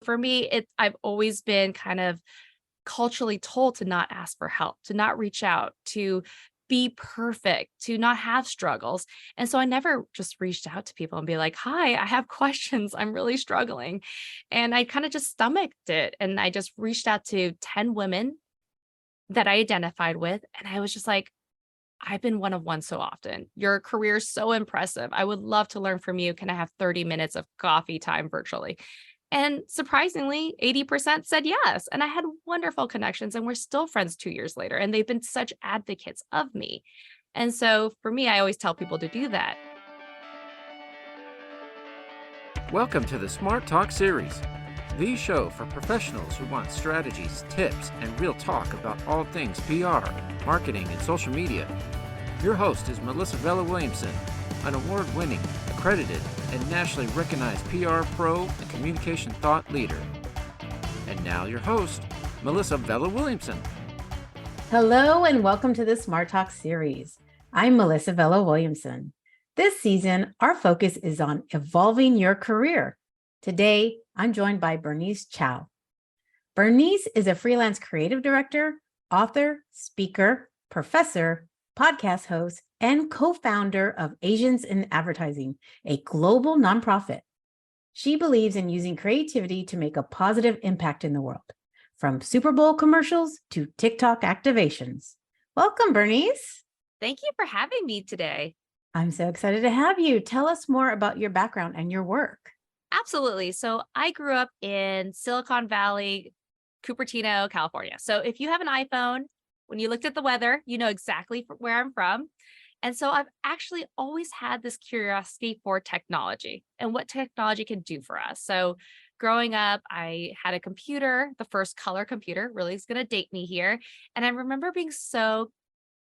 For me, I've always been kind of culturally told to not ask for help, to not reach out, to be perfect, to not have struggles. And so I never just reached out to people and be like, "Hi, I have questions. I'm really struggling." And I kind of just stomached it. And I just reached out to 10 women that I identified with. And I was just like, I've been one of one so often. Your career is so impressive. I would love to learn from you. Can I have 30 minutes of coffee time virtually? And surprisingly, 80% said yes. And I had wonderful connections, and we're still friends 2 years later. And they've been such advocates of me. And so for me, I always tell people to do that. Welcome to the Smart Talk series, the show for professionals who want strategies, tips, and real talk about all things PR, marketing, and social media. Your host is Melissa Vella Williamson, an award-winning, accredited, and nationally recognized PR pro and communication thought leader. And now your host, Melissa Vella Williamson. Hello and welcome to the Smart Talk series. I'm Melissa Vella Williamson. This season, our focus is on evolving your career. Today, I'm joined by Bernice Chao. Bernice is a freelance creative director, author, speaker, professor, podcast host, and co-founder of Asians in Advertising, a global nonprofit. She believes in using creativity to make a positive impact in the world, from Super Bowl commercials to TikTok activations. Welcome, Bernice. Thank you for having me today. I'm so excited to have you. Tell us more about your background and your work. Absolutely. So I grew up in Silicon Valley, Cupertino, California. So if you have an iPhone, when you looked at the weather, you know exactly where I'm from. And so I've actually always had this curiosity for technology and what technology can do for us. So growing up, I had a computer, the first color computer, really is going to date me here. And I remember being so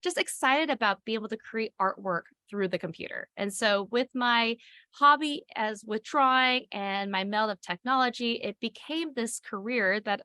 just excited about being able to create artwork through the computer. And so with my hobby as with drawing and my meld of technology, it became this career that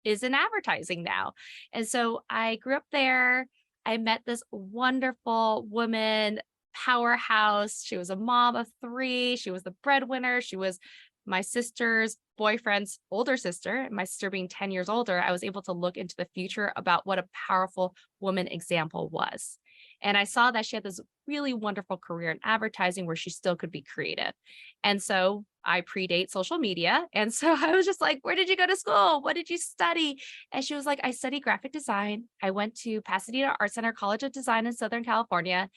is in advertising now. And so I grew up there. I met this wonderful woman, powerhouse. She was a mom of three. She was the breadwinner. She was my sister's boyfriend's older sister. My sister being 10 years older, I was able to look into the future about what a powerful woman example was. And I saw that she had this really wonderful career in advertising where she still could be creative. And so I predate social media. And so I was just like, where did you go to school? What did you study? And she was like, I studied graphic design. I went to Pasadena Art Center College of Design in Southern California.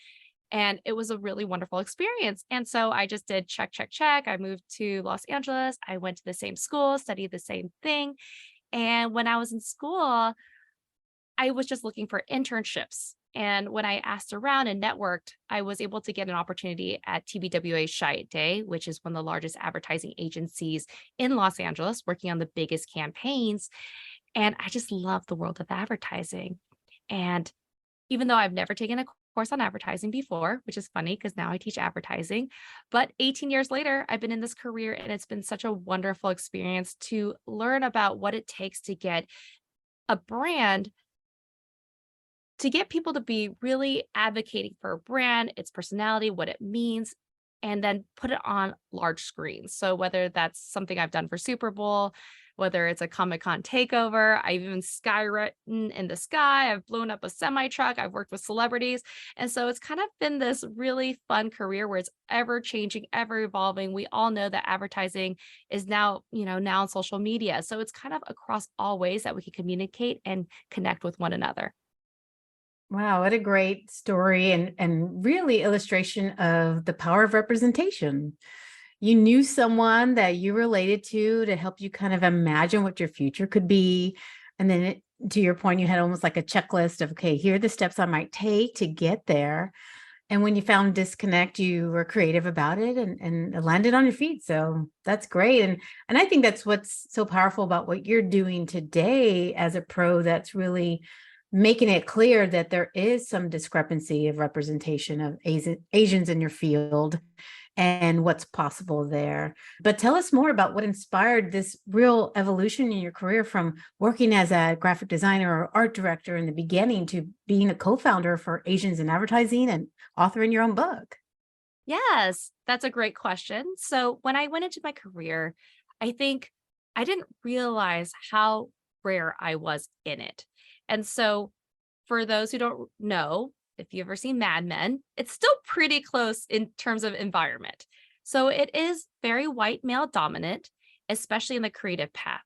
And it was a really wonderful experience. And so I just did check, check, check. I moved to Los Angeles. I went to the same school, studied the same thing. And when I was in school, I was just looking for internships. And when I asked around and networked, I was able to get an opportunity at TBWA Chiat, which is one of the largest advertising agencies in Los Angeles, working on the biggest campaigns. And I just love the world of advertising. And even though I've never taken a course on advertising before, which is funny because now I teach advertising, but 18 years later, I've been in this career and it's been such a wonderful experience to learn about what it takes to get a brand, to get people to be really advocating for a brand, its personality, what it means, and then put it on large screens. So whether that's something I've done for Super Bowl, whether it's a Comic-Con takeover, I've even skywritten in the sky, I've blown up a semi truck, I've worked with celebrities. And so it's kind of been this really fun career where it's ever changing, ever evolving. We all know that advertising is now on social media. So it's kind of across all ways that we can communicate and connect with one another. Wow, what a great story and really illustration of the power of representation. You knew someone that you related to help you kind of imagine what your future could be. And then to your point, you had almost like a checklist of, okay, here are the steps I might take to get there. And when you found disconnect, you were creative about it and landed on your feet. So that's great. And I think that's what's so powerful about what you're doing today as a pro, that's really making it clear that there is some discrepancy of representation of Asians in your field and what's possible there. But tell us more about what inspired this real evolution in your career from working as a graphic designer or art director in the beginning to being a co-founder for Asians in Advertising and authoring your own book. Yes, that's a great question. So when I went into my career, I think I didn't realize how rare I was in it. And so, for those who don't know, if you've ever seen Mad Men, it's still pretty close in terms of environment. So, it is very white male dominant, especially in the creative path.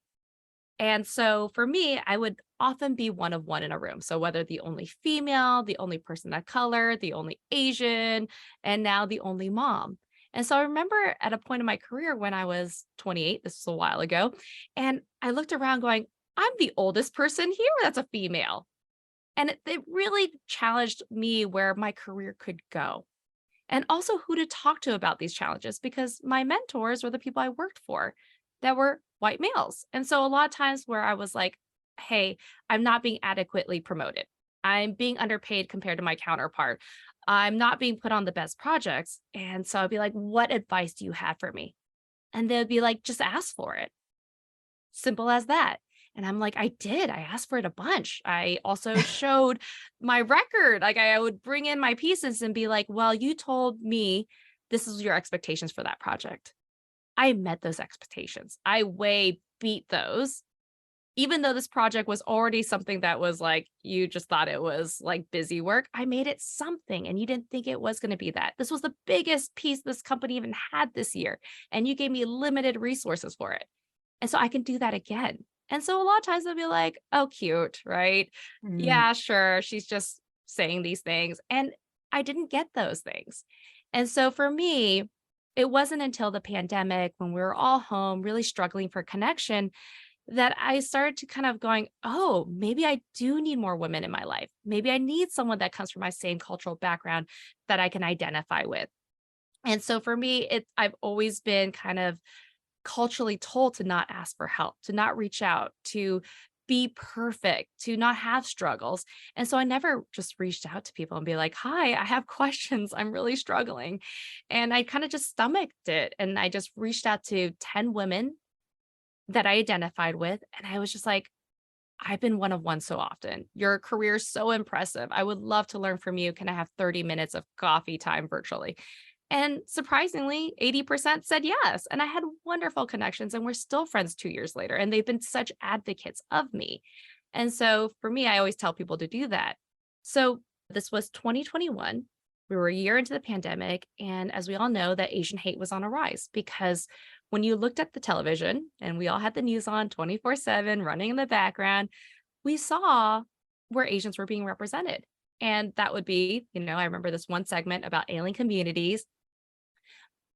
And so for me, I would often be one of one in a room. So whether the only female, the only person of color, the only Asian, and now the only mom. And so I remember at a point in my career when I was 28, this was a while ago, and I looked around going, I'm the oldest person here that's a female. And it really challenged me where my career could go and also who to talk to about these challenges because my mentors were the people I worked for that were white males. And so a lot of times where I was like, hey, I'm not being adequately promoted. I'm being underpaid compared to my counterpart. I'm not being put on the best projects. And so I'd be like, what advice do you have for me? And they'd be like, just ask for it. Simple as that. And I'm like, I did. I asked for it a bunch. I also showed my record. Like I would bring in my pieces and be like, well, you told me this is your expectations for that project. I met those expectations. I way beat those. Even though this project was already something that was like, you just thought it was like busy work, I made it something and you didn't think it was going to be that. This was the biggest piece this company even had this year. And you gave me limited resources for it. And so I can do that again. And so a lot of times they'll be like, oh, cute, right? Mm. Yeah, sure. She's just saying these things. And I didn't get those things. And so for me, it wasn't until the pandemic when we were all home, really struggling for connection, that I started to kind of going, oh, maybe I do need more women in my life. Maybe I need someone that comes from my same cultural background that I can identify with. And so for me, I've always been kind of culturally told to not ask for help, to not reach out, to be perfect, to not have struggles. And so I never just reached out to people and be like, hi, I have questions. I'm really struggling. And I kind of just stomached it. And I just reached out to 10 women that I identified with. And I was just like, I've been one of one so often. Your career is so impressive. I would love to learn from you. Can I have 30 minutes of coffee time virtually? And surprisingly, 80% said yes. And I had wonderful connections, and we're still friends 2 years later. And they've been such advocates of me. And so for me, I always tell people to do that. So this was 2021. We were a year into the pandemic. And as we all know, that Asian hate was on a rise because when you looked at the television and we all had the news on 24/7 running in the background, we saw where Asians were being represented. And that would be, I remember this one segment about alien communities,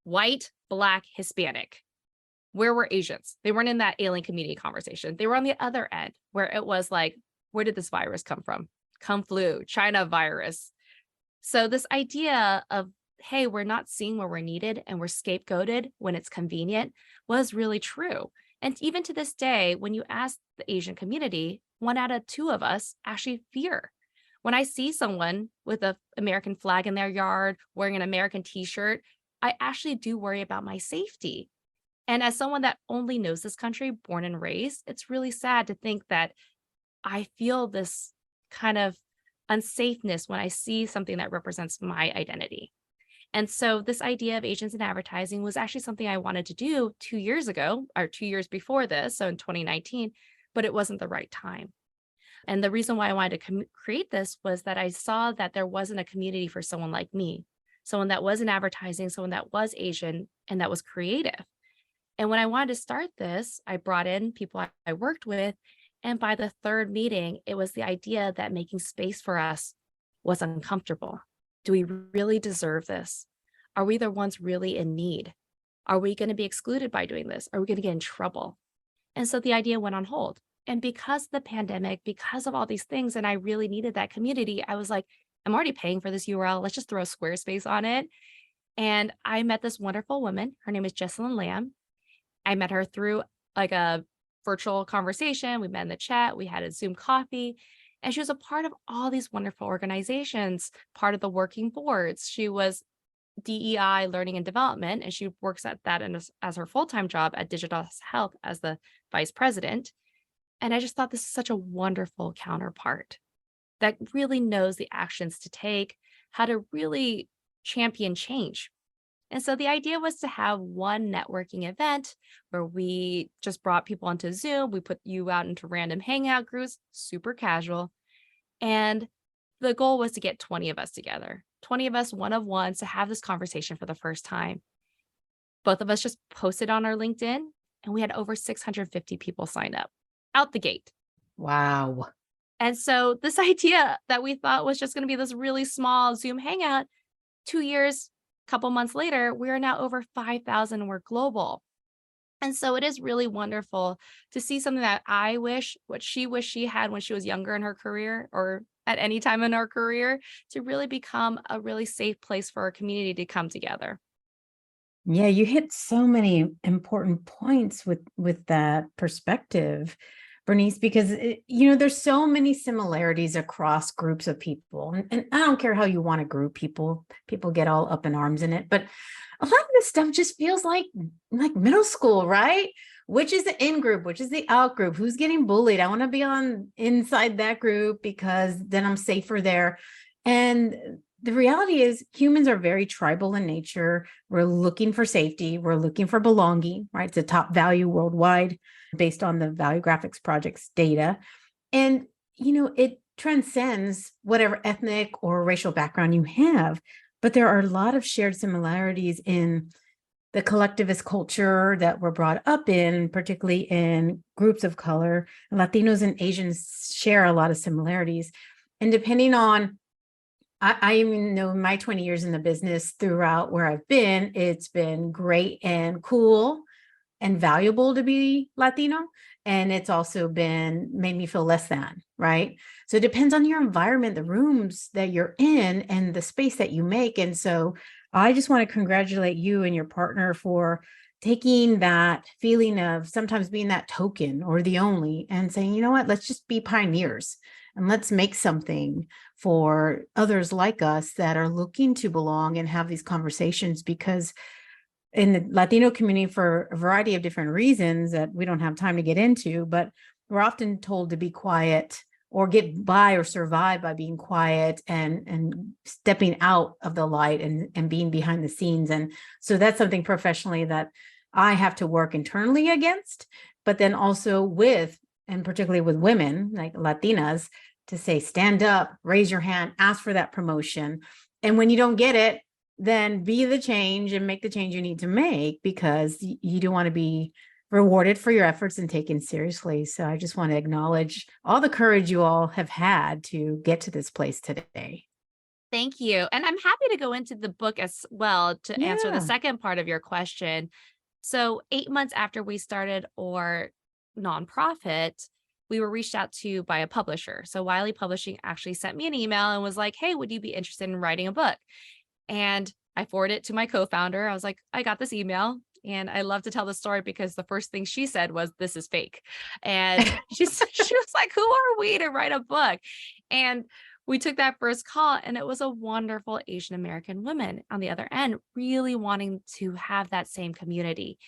white, Black, Hispanic. Where were Asians? They weren't in that alien community conversation. They were on the other end where it was like, where did this virus come from? Kung flu, China virus. So this idea of, hey, we're not seeing where we're needed and we're scapegoated when it's convenient was really true. And even to this day, when you ask the Asian community, 1 out of 2 of us actually fear. When I see someone with an American flag in their yard, wearing an American t-shirt, I actually do worry about my safety. And as someone that only knows this country, born and raised, it's really sad to think that I feel this kind of unsafeness when I see something that represents my identity. And so this idea of Asians in advertising was actually something I wanted to do 2 years ago or 2 years before this, so in 2019, but it wasn't the right time. And the reason why I wanted to create this was that I saw that there wasn't a community for someone like me, someone that was in advertising, someone that was Asian, and that was creative. And when I wanted to start this, I brought in people I worked with. And by the third meeting, it was the idea that making space for us was uncomfortable. Do we really deserve this? Are we the ones really in need? Are we going to be excluded by doing this? Are we going to get in trouble? And so the idea went on hold. And because of the pandemic, because of all these things, and I really needed that community, I was like, I'm already paying for this URL. Let's just throw a Squarespace on it. And I met this wonderful woman. Her name is Jessalyn Lamb. I met her through like a virtual conversation. We met in the chat. We had a Zoom coffee. And she was a part of all these wonderful organizations, part of the working boards. She was DEI learning and development, and she works at that as her full-time job at Digital Health as the vice president. And I just thought this is such a wonderful counterpart that really knows the actions to take, how to really champion change. And so the idea was to have one networking event where we just brought people onto Zoom. We put you out into random hangout groups, super casual. And the goal was to get 20 of us together, 20 of us one of ones to have this conversation for the first time. Both of us just posted on our LinkedIn and we had over 650 people sign up out the gate. Wow. And so this idea that we thought was just going to be this really small Zoom hangout, 2 years, couple months later, we are now over 5,000. We're global. And so it is really wonderful to see something that I wish, what she wished she had when she was younger in her career or at any time in her career, to really become a really safe place for our community to come together. Yeah, you hit so many important points with that perspective, Bernice, because there's so many similarities across groups of people, and I don't care how you want to group people. People get all up in arms in it, but a lot of this stuff just feels like middle school, right? Which is the in group, which is the out group, who's getting bullied? I want to be on inside that group because then I'm safer there. And the reality is humans are very tribal in nature. We're looking for safety. We're looking for belonging, right? It's a top value worldwide based on the Value Graphics Project's data. And, it transcends whatever ethnic or racial background you have. But there are a lot of shared similarities in the collectivist culture that we're brought up in, particularly in groups of color. Latinos and Asians share a lot of similarities. And depending on I even know my 20 years in the business, throughout where I've been, it's been great and cool and valuable to be Latino. And it's also made me feel less than, right? So it depends on your environment, the rooms that you're in and the space that you make. And so I just want to congratulate you and your partner for taking that feeling of sometimes being that token or the only and saying, you know what, let's just be pioneers and let's make something for others like us that are looking to belong and have these conversations. Because in the Latino community, for a variety of different reasons that we don't have time to get into, but we're often told to be quiet or get by or survive by being quiet and stepping out of the light and being behind the scenes. And so that's something professionally that I have to work internally against, but then also with, and particularly with women like Latinas, to say, stand up, raise your hand, ask for that promotion. And when you don't get it, then be the change and make the change you need to make, because you don't want to be rewarded for your efforts and taken seriously. So I just want to acknowledge all the courage you all have had to get to this place today. Thank you. And I'm happy to go into the book as well to answer the Yeah. second part of your question. So 8 months after we started our nonprofit, we were reached out to by a publisher. So Wiley Publishing actually sent me an email and was like, hey, would you be interested in writing a book? And I forwarded it to my co-founder. I was like, I got this email. And I love to tell the story because the first thing she said was, this is fake. And she was like, who are we to write a book? And we took that first call, and it was a wonderful Asian American woman on the other end, really wanting to have that same community.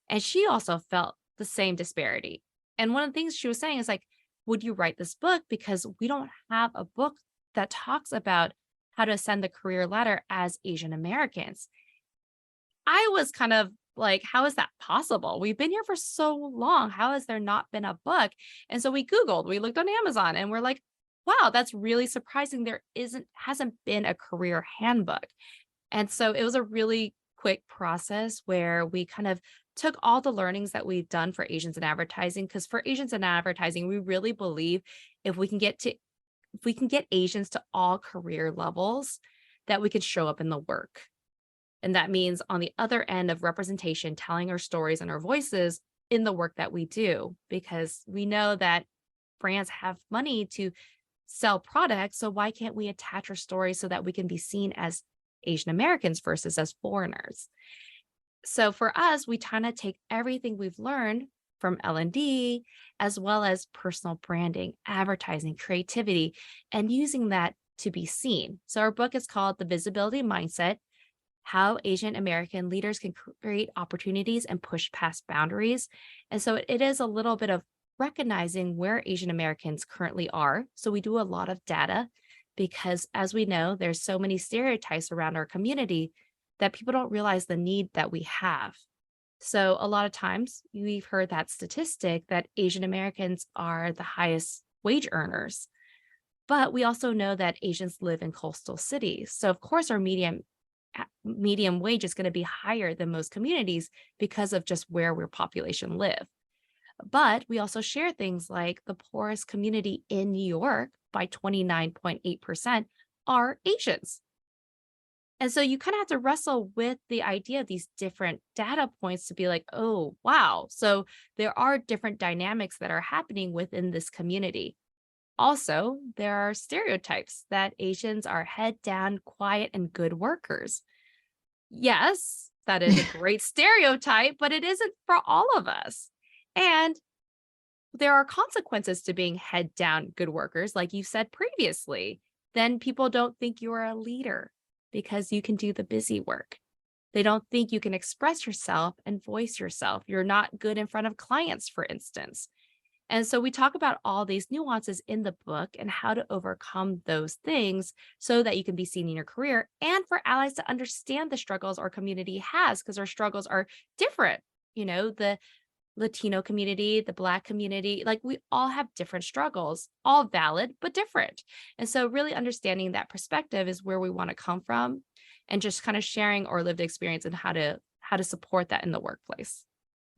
And she also felt the same disparity. And one of the things she was saying is like, would you write this book? Because we don't have a book that talks about how to ascend the career ladder as Asian Americans. I was kind of like, how is that possible? We've been here for so long. How has there not been a book? And so we Googled, we looked on Amazon, and we're like, wow, that's really surprising. There hasn't been a career handbook. And so it was a really quick process where we kind of took all the learnings that we've done for Asians in advertising, because for Asians in advertising, we really believe if we can get Asians to all career levels, that we could show up in the work. And that means on the other end of representation, telling our stories and our voices in the work that we do, because we know that brands have money to sell products. So why can't we attach our stories so that we can be seen as Asian Americans versus as foreigners? So for us, we kind of take everything we've learned from L&D, as well as personal branding, advertising, creativity, and using that to be seen. So our book is called The Visibility Mindset: How Asian American Leaders Can Create Opportunities and Push Past Boundaries. And so it is a little bit of recognizing where Asian Americans currently are. So we do a lot of data because, as we know, there's so many stereotypes around our community. that people don't realize the need that we have. So a lot of times we've heard that statistic that Asian Americans are the highest wage earners, but we also know that Asians live in coastal cities. So of course our medium wage is going to be higher than most communities because of just where our population live. But we also share things like the poorest community in New York by 29.8% are Asians. And so you kind of have to wrestle with the idea of these different data points to be like, oh, wow. So there are different dynamics that are happening within this community. Also, there are stereotypes that Asians are head down, quiet, and good workers. Yes, that is a great stereotype, but it isn't for all of us. And there are consequences to being head down, good workers, like you said previously. Then people don't think you're a leader because you can do the busy work. They don't think you can express yourself and voice yourself. You're not good in front of clients, for instance. And so we talk about all these nuances in the book and how to overcome those things so that you can be seen in your career, and for allies to understand the struggles our community has, because our struggles are different. The Latino community, the Black community, like we all have different struggles, all valid, but different. And so really understanding that perspective is where we want to come from, and just kind of sharing our lived experience and how to support that in the workplace.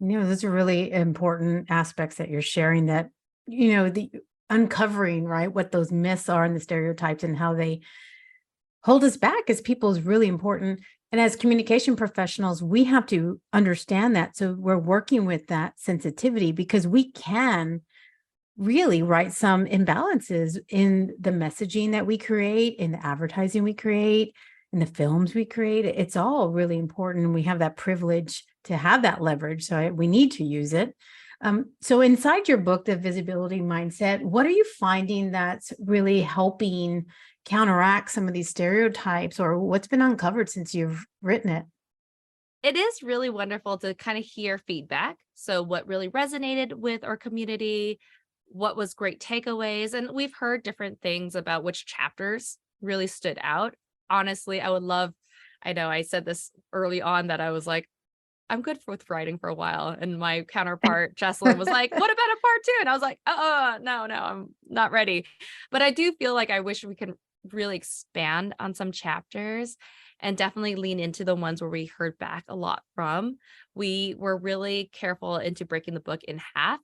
Those are really important aspects that you're sharing, that, the uncovering, right, what those myths are and the stereotypes and how they hold us back as people is really important. And as communication professionals, we have to understand that. So we're working with that sensitivity, because we can really write some imbalances in the messaging that we create, in the advertising we create, in the films we create. It's all really important. And we have that privilege to have that leverage. So we need to use it. So inside your book, The Visibility Mindset, what are you finding that's really helping counteract some of these stereotypes, or what's been uncovered since you've written it? It is really wonderful to kind of hear feedback. So what really resonated with our community, what was great takeaways, and we've heard different things about which chapters really stood out. Honestly, I know I said this early on that I was like, I'm good with writing for a while. And my counterpart, Jessalyn, was like, what about a part 2? And I was like, no, I'm not ready. But I do feel like I wish we could really expand on some chapters and definitely lean into the ones where we heard back a lot from. We were really careful into breaking the book in half.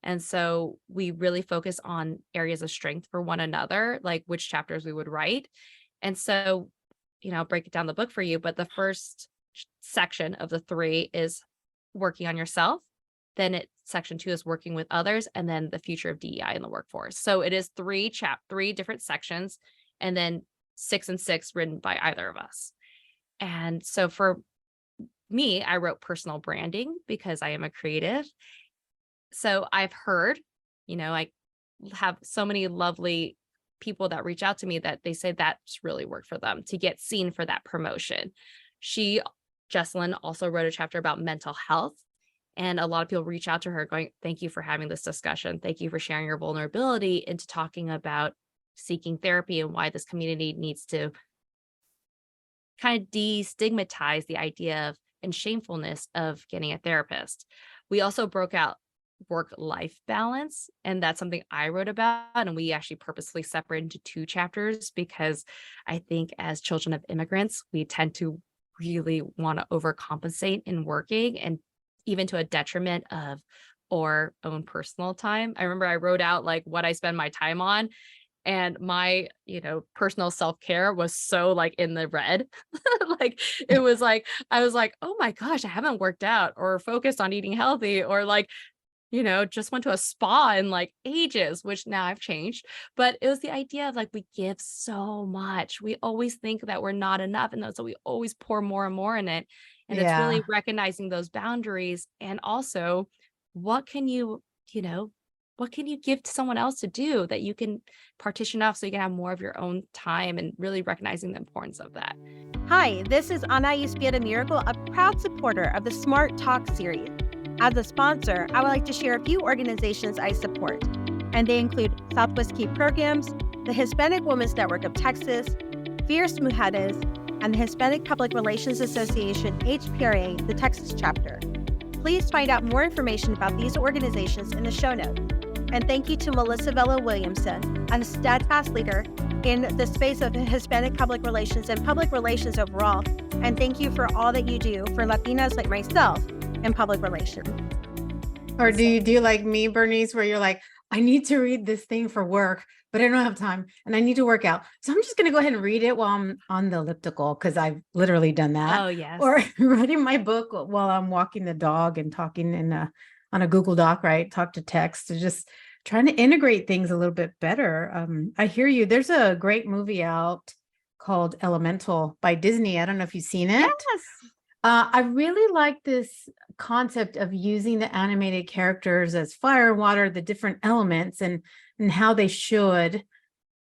And so we really focus on areas of strength for one another, like which chapters we would write. And so, I'll break it down the book for you, but the first section of the 3 is working on yourself. Then section 2 is working with others, and then the future of DEI in the workforce. So it is 3 different sections, and then 6 and 6 written by either of us. And so for me, I wrote personal branding because I am a creative. So I've heard, I have so many lovely people that reach out to me that they say that's really worked for them to get seen for that promotion. Jessalyn also wrote a chapter about mental health, and a lot of people reach out to her going, thank you for having this discussion. Thank you for sharing your vulnerability into talking about seeking therapy and why this community needs to kind of destigmatize the idea of and shamefulness of getting a therapist. We also broke out work-life balance, and that's something I wrote about, and we actually purposely separated into 2 chapters because I think as children of immigrants, we tend to really want to overcompensate in working, and even to a detriment of our own personal time. I remember I wrote out like what I spend my time on, and my, personal self-care was so like in the red. Like it was like, I was like, oh my gosh, I haven't worked out or focused on eating healthy, or like, just went to a spa in like ages, which now I've changed. But it was the idea of like, we give so much. We always think that we're not enough. And so we always pour more and more in it. And it's Yeah. really recognizing those boundaries. And also, what can you give to someone else to do that you can partition off so you can have more of your own time, and really recognizing the importance of that. Hi, this is Anais Miracle, a proud supporter of the Smart Talk series. As a sponsor, I would like to share a few organizations I support, and they include Southwest Key Programs, the Hispanic Women's Network of Texas, Fierce Mujeres, and the Hispanic Public Relations Association, HPRA, the Texas chapter. Please find out more information about these organizations in the show notes. And thank you to Melissa Vela Williamson, a steadfast leader in the space of Hispanic public relations and public relations overall. And thank you for all that you do for Latinas like myself in public relations. Or do you do like me, Bernice, where you're like, I need to read this thing for work, but I don't have time and I need to work out. So I'm just going to go ahead and read it while I'm on the elliptical, because I've literally done that. Oh, yes. Or writing my book while I'm walking the dog and talking on a Google Doc, right? Talk to text, to just trying to integrate things a little bit better. I hear you. There's a great movie out called Elemental by Disney. I don't know if you've seen it. Yes. I really like this concept of using the animated characters as fire and water, the different elements, and how they should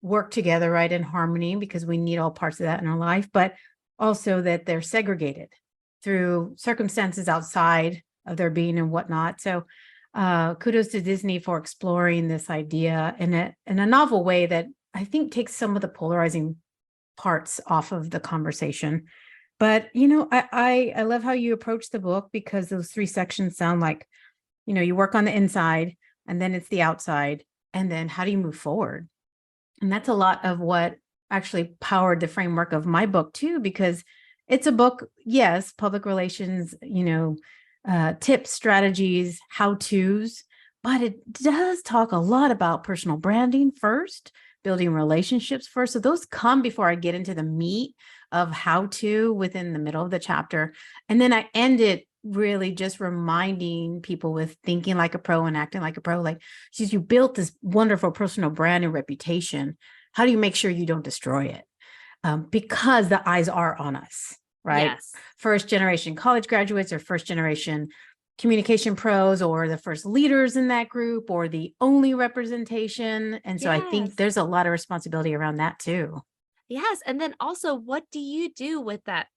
work together, right, in harmony, because we need all parts of that in our life, but also that they're segregated through circumstances outside of their being and whatnot. So kudos to Disney for exploring this idea in a novel way that I think takes some of the polarizing parts off of the conversation. But, I love how you approach the book, because those 3 sections sound like, you work on the inside, and then it's the outside, and then how do you move forward? And that's a lot of what actually powered the framework of my book too, because it's a book, yes, public relations, tips, strategies, how-tos, but it does talk a lot about personal branding first, building relationships first. So those come before I get into the meat of how to within the middle of the chapter. And then I end it really just reminding people with thinking like a pro and acting like a pro, like, since you built this wonderful personal brand and reputation, how do you make sure you don't destroy it? Because the eyes are on us, right? Yes. First generation college graduates, or first generation communication pros, or the first leaders in that group, or the only representation. And so I think Yes. there's a lot of responsibility around that too. Yes. And then also, what do you do with that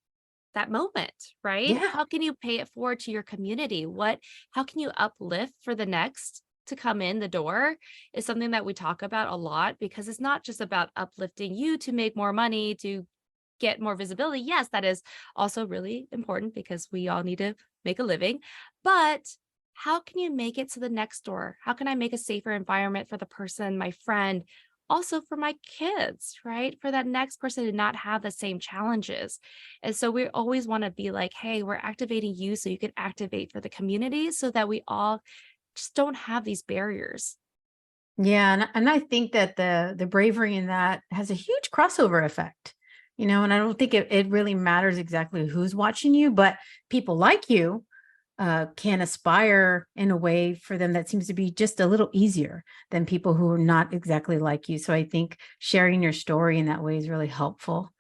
moment, right? Yeah. How can you pay it forward to your community? How can you uplift for the next to come in the door is something that we talk about a lot, because it's not just about uplifting you to make more money, to get more visibility. Yes, that is also really important, because we all need to make a living, but how can you make it to the next door? How can I make a safer environment for the person, my friend, also for my kids, right? For that next person to not have the same challenges. And so we always want to be like, hey, we're activating you so you can activate for the community, so that we all just don't have these barriers. Yeah. And I think that the bravery in that has a huge crossover effect, and I don't think it really matters exactly who's watching you, but people like you can aspire in a way for them that seems to be just a little easier than people who are not exactly like you. So I think sharing your story in that way is really helpful.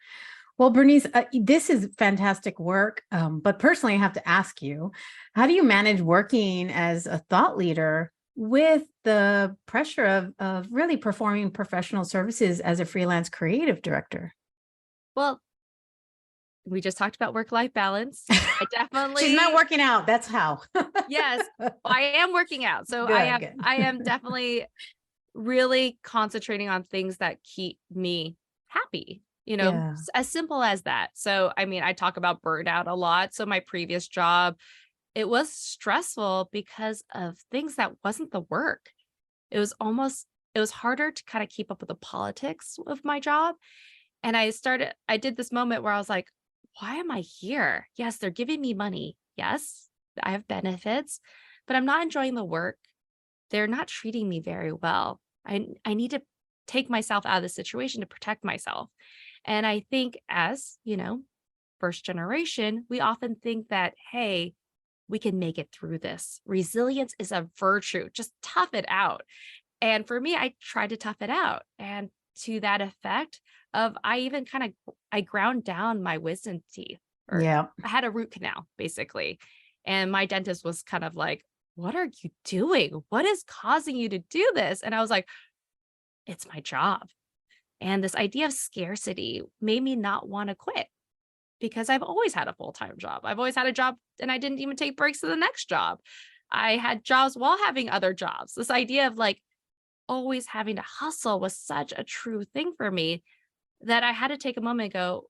Well, Bernice, this is fantastic work. But personally, I have to ask you, how do you manage working as a thought leader with the pressure of really performing professional services as a freelance creative director? Well, we just talked about work-life balance. I definitely She's not working out. That's how. Yes, I am working out. So Good. I am definitely really concentrating on things that keep me happy, Yeah. as simple as that. So, I mean, I talk about burnout a lot. So my previous job, it was stressful because of things that wasn't the work. It was harder to kind of keep up with the politics of my job. And I did this moment where I was like, why am I here? Yes, they're giving me money. Yes, I have benefits, but I'm not enjoying the work. They're not treating me very well. I need to take myself out of the situation to protect myself. And I think as, first generation, we often think that, hey, we can make it through this. Resilience is a virtue. Just tough it out. And for me, I tried to tough it out. And to that effect of, I ground down my wisdom teeth, or Yeah. I had a root canal basically. And my dentist was kind of like, what are you doing? What is causing you to do this? And I was like, it's my job. And this idea of scarcity made me not want to quit, because I've always had a full-time job. I've always had a job, and I didn't even take breaks to the next job. I had jobs while having other jobs. This idea of like always having to hustle was such a true thing for me that I had to take a moment and go,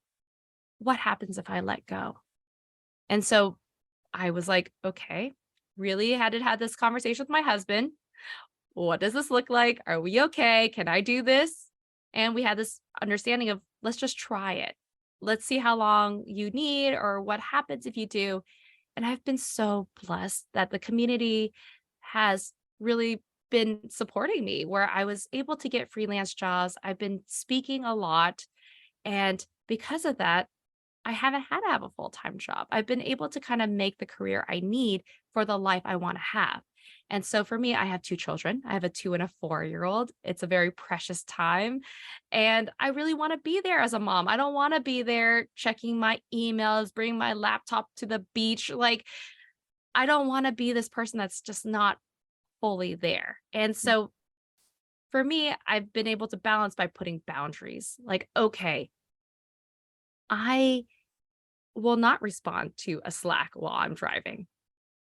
what happens if I let go? And so I was like, okay, really had to have this conversation with my husband. What does this look like? Are we okay? Can I do this? And we had this understanding of, let's just try it. Let's see how long you need or what happens if you do. And I've been so blessed that the community has really been supporting me, where I was able to get freelance jobs. I've been speaking a lot. And because of that, I haven't had to have a full-time job. I've been able to kind of make the career I need for the life I want to have. And so for me, I have 2 children. I have a 2 and a 4-year-old. It's a very precious time. And I really want to be there as a mom. I don't want to be there checking my emails, bringing my laptop to the beach. Like, I don't want to be this person that's just not fully there. And so for me, I've been able to balance by putting boundaries. Like, okay, I will not respond to a Slack while I'm driving.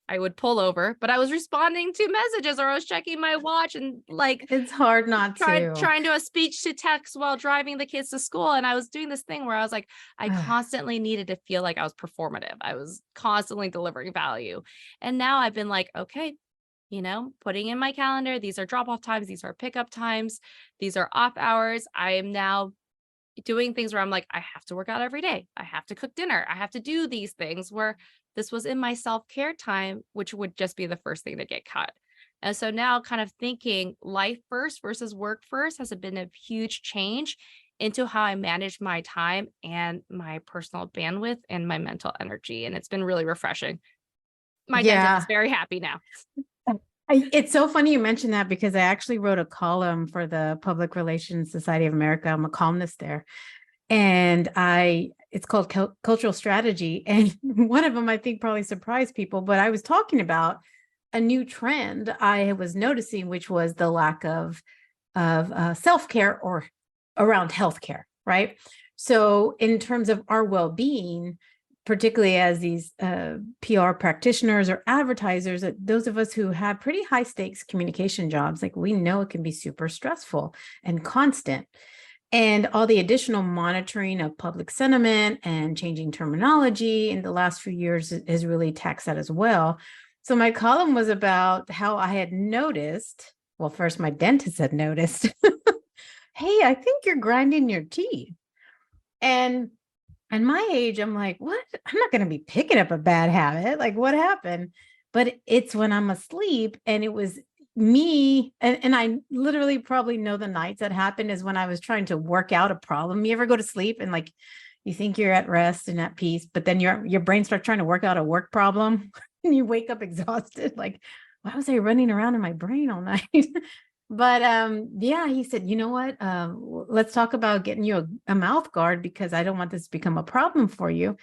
I would pull over, but I was responding to messages or I was checking my watch and like It's hard not to. trying to a speech to text while driving the kids to school. And I was doing this thing where I was like, I constantly needed to feel like I was performative. I was constantly delivering value. And now I've been like, okay, putting in my calendar, these are drop off times, these are pickup times, these are off hours. I am now doing things where I'm like, I have to work out every day. I have to cook dinner. I have to do these things, where this was in my self-care time, which would just be the first thing to get cut. And so now kind of thinking life first versus work first has been a huge change into how I manage my time and my personal bandwidth and my mental energy. And it's been really refreshing. My dentist is very happy now. It's so funny you mentioned that, because I actually wrote a column for the Public Relations Society of America. I'm a columnist there. And it's called Cultural Strategy. And one of them, I think, probably surprised people, but I was talking about a new trend I was noticing, which was the lack of self-care or around healthcare, right? So in terms of our well-being, particularly as these PR practitioners or advertisers, those of us who have pretty high stakes communication jobs, like, we know it can be super stressful and constant. And all the additional monitoring of public sentiment and changing terminology in the last few years has really taxed that as well. So my column was about how I had noticed, well, first my dentist had noticed, hey, I think you're grinding your teeth. And at my age, I'm like, what? I'm not going to be picking up a bad habit. Like, what happened? But it's when I'm asleep, and it was me. And I literally probably know the nights that happened is when I was trying to work out a problem. You ever go to sleep and like, you think you're at rest and at peace, but then your brain starts trying to work out a work problem and you wake up exhausted. Like, why was I running around in my brain all night? But yeah, he said, you know what? Let's talk about getting you a mouth guard, because I don't want this to become a problem for you.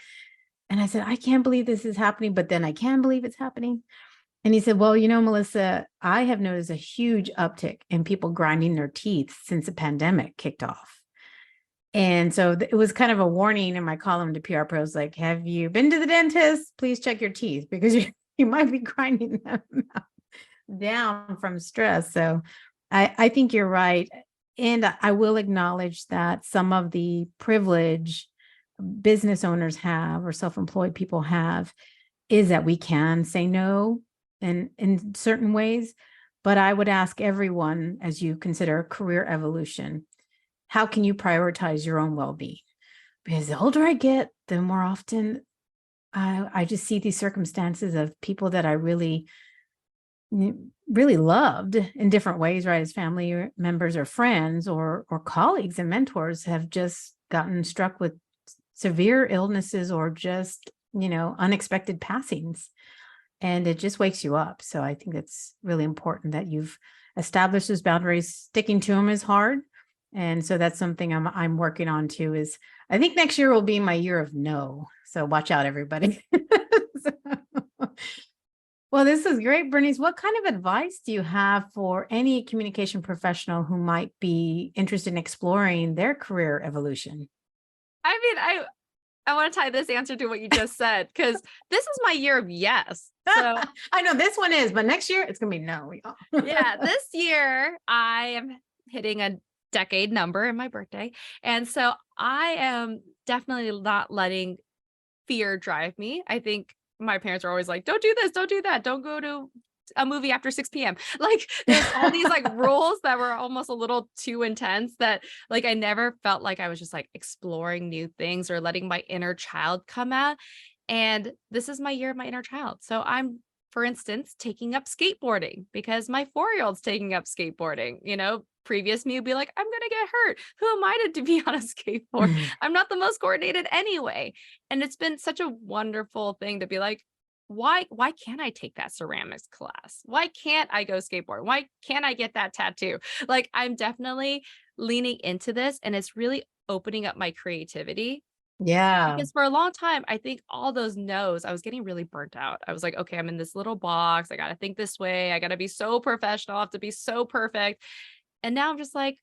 And I said, I can't believe this is happening, but then I can believe it's happening. And he said, well, Melissa, I have noticed a huge uptick in people grinding their teeth since the pandemic kicked off. And so it was kind of a warning in my column to PR pros, like, have you been to the dentist? Please check your teeth, because you might be grinding them down from stress. So I think you're right. And I will acknowledge that some of the privilege business owners have, or self-employed people have, is that we can say no in certain ways. But I would ask everyone, as you consider career evolution, how can you prioritize your own well-being? Because the older I get, the more often I just see these circumstances of people that I really loved in different ways, right? As family members or friends or colleagues and mentors have just gotten struck with severe illnesses or just, unexpected passings. And it just wakes you up. So I think it's really important that you've established those boundaries. Sticking to them is hard. And so that's something I'm working on too, is I think next year will be my year of no. So watch out, everybody. Well, this is great, Bernice. What kind of advice do you have for any communication professional who might be interested in exploring their career evolution? I mean, I want to tie this answer to what you just said, because this is my year of yes. So I know this one is, but next year it's going to be no. Yeah, this year I am hitting a decade number and my birthday. And so I am definitely not letting fear drive me. I think my parents are always like, don't do this, don't do that, don't go to a movie after 6 p.m. Like there's all these like rules that were almost a little too intense that like I never felt like I was just like exploring new things or letting my inner child come out. And this is my year of my inner child. So I'm, for instance, taking up skateboarding because my 4-year-old's taking up skateboarding. Previous me would be like, I'm going to get hurt. Who am I to be on a skateboard? I'm not the most coordinated anyway. And it's been such a wonderful thing to be like, why can't I take that ceramics class? Why can't I go skateboard? Why can't I get that tattoo? Like I'm definitely leaning into this and it's really opening up my creativity. Yeah. Because for a long time, I think all those no's, I was getting really burnt out. I was like, okay, I'm in this little box. I got to think this way. I got to be so professional. I have to be so perfect. And now I'm just like,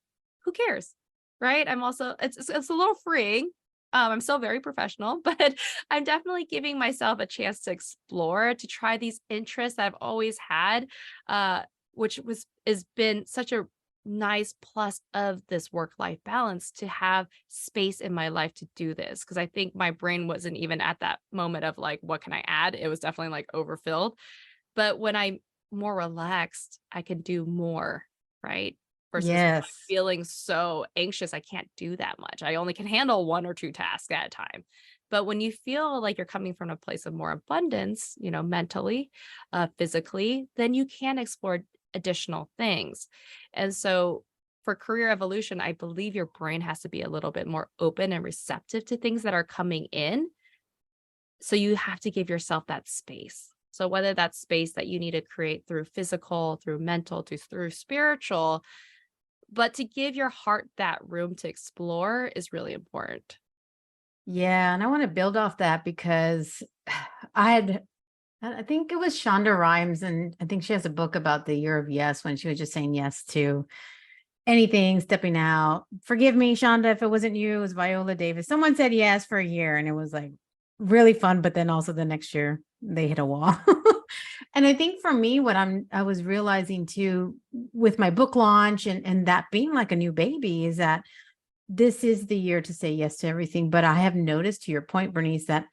who cares? Right. I'm also, it's a little freeing. I'm still very professional, but I'm definitely giving myself a chance to explore, to try these interests that I've always had, which has been such a nice plus of this work-life balance to have space in my life to do this. Cause I think my brain wasn't even at that moment of like, what can I add? It was definitely like overfilled. But when I'm more relaxed, I can do more, right? Versus when I'm Yes. feeling so anxious, I can't do that much. I only can handle 1 or 2 tasks at a time. But when you feel like you're coming from a place of more abundance, mentally, physically, then you can explore additional things. And so for career evolution, I believe your brain has to be a little bit more open and receptive to things that are coming in. So you have to give yourself that space. So whether that's space that you need to create through physical, through mental, through spiritual, but to give your heart that room to explore is really important. Yeah. And I want to build off that because I think it was Shonda Rhimes, and I think she has a book about the year of yes when she was just saying yes to anything, stepping out. Forgive me, Shonda, if it wasn't you, it was Viola Davis. Someone said yes for a year and it was like really fun, but then also the next year they hit a wall. And I think for me, what I was realizing too with my book launch and that being like a new baby is that this is the year to say yes to everything. But I have noticed, to your point, Bernice, that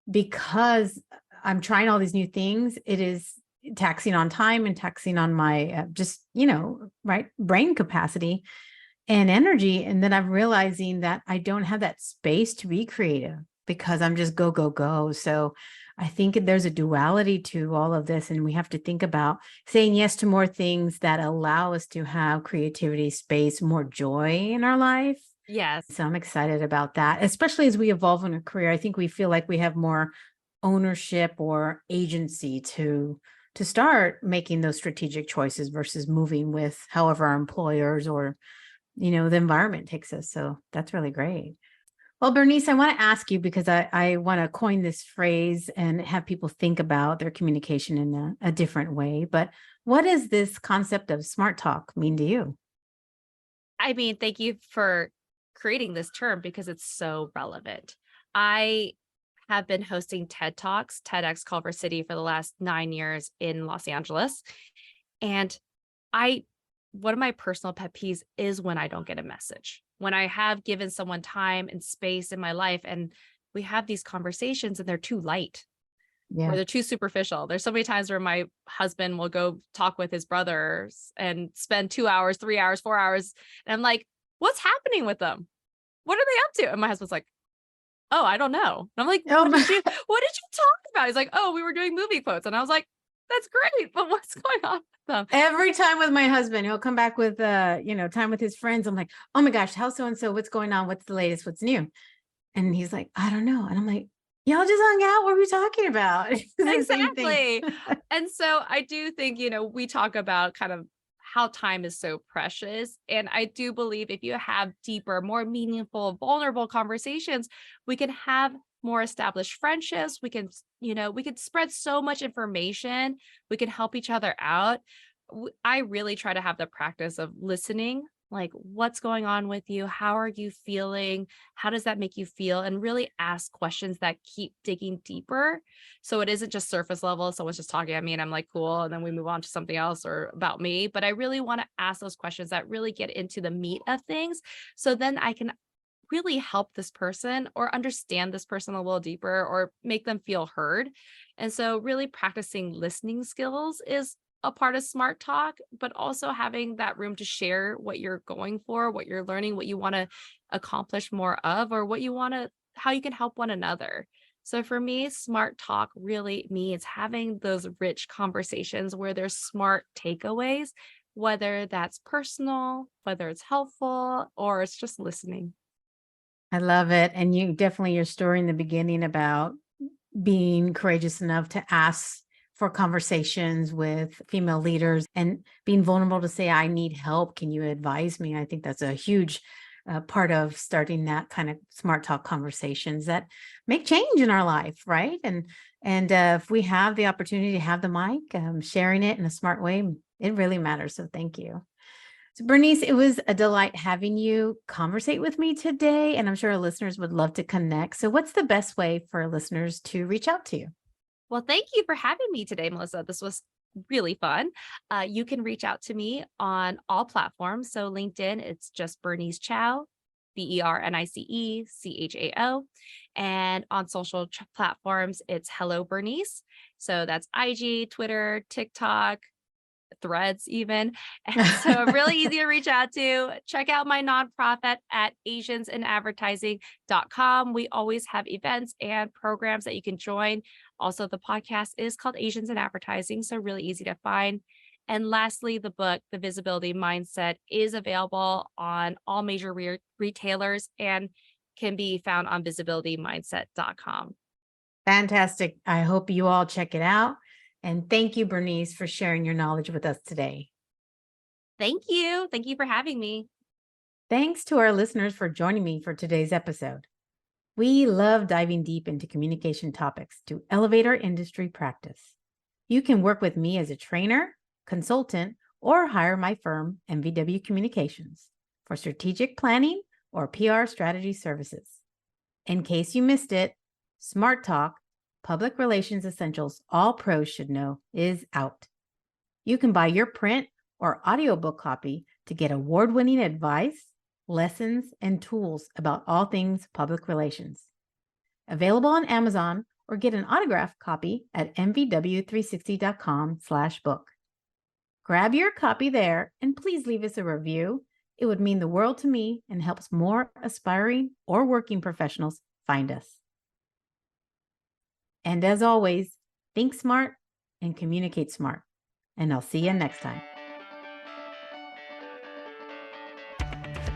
because I'm trying all these new things, it is taxing on time and taxing on my right, brain capacity and energy. And then I'm realizing that I don't have that space to be creative because I'm just go, go, go. So I think there's a duality to all of this. And we have to think about saying yes to more things that allow us to have creativity, space, more joy in our life. Yes. So I'm excited about that, especially as we evolve in a career. I think we feel like we have more ownership or agency to start making those strategic choices versus moving with however our employers or, the environment takes us. So that's really great. Well, Bernice, I want to ask you because I want to coin this phrase and have people think about their communication in a different way. But what does this concept of smart talk mean to you? I mean, thank you for creating this term because it's so relevant. I have been hosting TED Talks, TEDx Culver City for the last 9 years in Los Angeles. And one of my personal pet peeves is when I don't get a message, when I have given someone time and space in my life and we have these conversations and they're too light or they're too superficial. There's so many times where my husband will go talk with his brothers and spend 2 hours, 3 hours, 4 hours. And I'm like, what's happening with them? What are they up to? And my husband's like, oh, I don't know. And I'm like, Oh, what did you talk about? He's like, oh, we were doing movie quotes. And I was like, that's great, but what's going on with them? Every time with my husband, he'll come back with, time with his friends. I'm like, oh my gosh, how's so-and-so? What's going on? What's the latest? What's new? And he's like, I don't know. And I'm like, y'all just hung out. What were we talking about? It's the same thing. Exactly. And so I do think, we talk about kind of how time is so precious. And I do believe if you have deeper, more meaningful, vulnerable conversations, we can have more established friendships. We can spread so much information. We can help each other out. I really try to have the practice of listening Like, what's going on with you? How are you feeling? How does that make you feel? And really ask questions that keep digging deeper. So it isn't just surface level. Someone's just talking at me and I'm like, cool. And then we move on to something else or about me. But I really want to ask those questions that really get into the meat of things. So then I can really help this person or understand this person a little deeper or make them feel heard. And so really practicing listening skills is a part of smart talk, but also having that room to share what you're going for, what you're learning, what you want to accomplish more of, or what you want to, how you can help one another. So for me, smart talk really means having those rich conversations where there's smart takeaways, whether that's personal, whether it's helpful, or it's just listening. I love it. And your story in the beginning about being courageous enough to ask for conversations with female leaders and being vulnerable to say, I need help. Can you advise me? I think that's a huge part of starting that kind of smart talk conversations that make change in our life, right? And if we have the opportunity to have the mic, sharing it in a smart way, it really matters. So thank you. So Bernice, it was a delight having you conversate with me today, and I'm sure our listeners would love to connect. So what's the best way for listeners to reach out to you? Well, thank you for having me today, Melissa. This was really fun. You can reach out to me on all platforms. So LinkedIn, it's just Bernice Chao, BerniceChao. And on social platforms, it's Hello Bernice. So that's IG, Twitter, TikTok, Threads even. And so really easy to reach out to. Check out my nonprofit at asiansinadvertising.com. We always have events and programs that you can join. Also, the podcast is called Asians in Advertising, so really easy to find. And lastly, the book, The Visibility Mindset, is available on all major retailers and can be found on visibilitymindset.com. Fantastic. I hope you all check it out. And thank you, Bernice, for sharing your knowledge with us today. Thank you. Thank you for having me. Thanks to our listeners for joining me for today's episode. We love diving deep into communication topics to elevate our industry practice. You can work with me as a trainer, consultant, or hire my firm, MVW Communications, for strategic planning or PR strategy services. In case you missed it, Smart Talk, Public Relations Essentials All Pros Should Know, is out. You can buy your print or audiobook copy to get award-winning advice, lessons, and tools about all things public relations. Available on Amazon, or get an autographed copy at mvw360.com/book. Grab your copy there and please leave us a review. It would mean the world to me and helps more aspiring or working professionals find us. And as always, think smart and communicate smart. And I'll see you next time.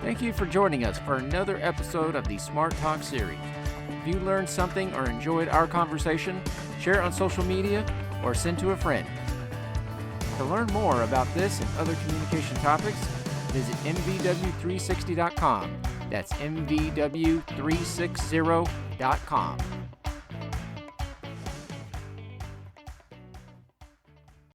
Thank you for joining us for another episode of the Smart Talk series. If you learned something or enjoyed our conversation, share it on social media or send to a friend. To learn more about this and other communication topics, visit mvw360.com. That's mvw360.com.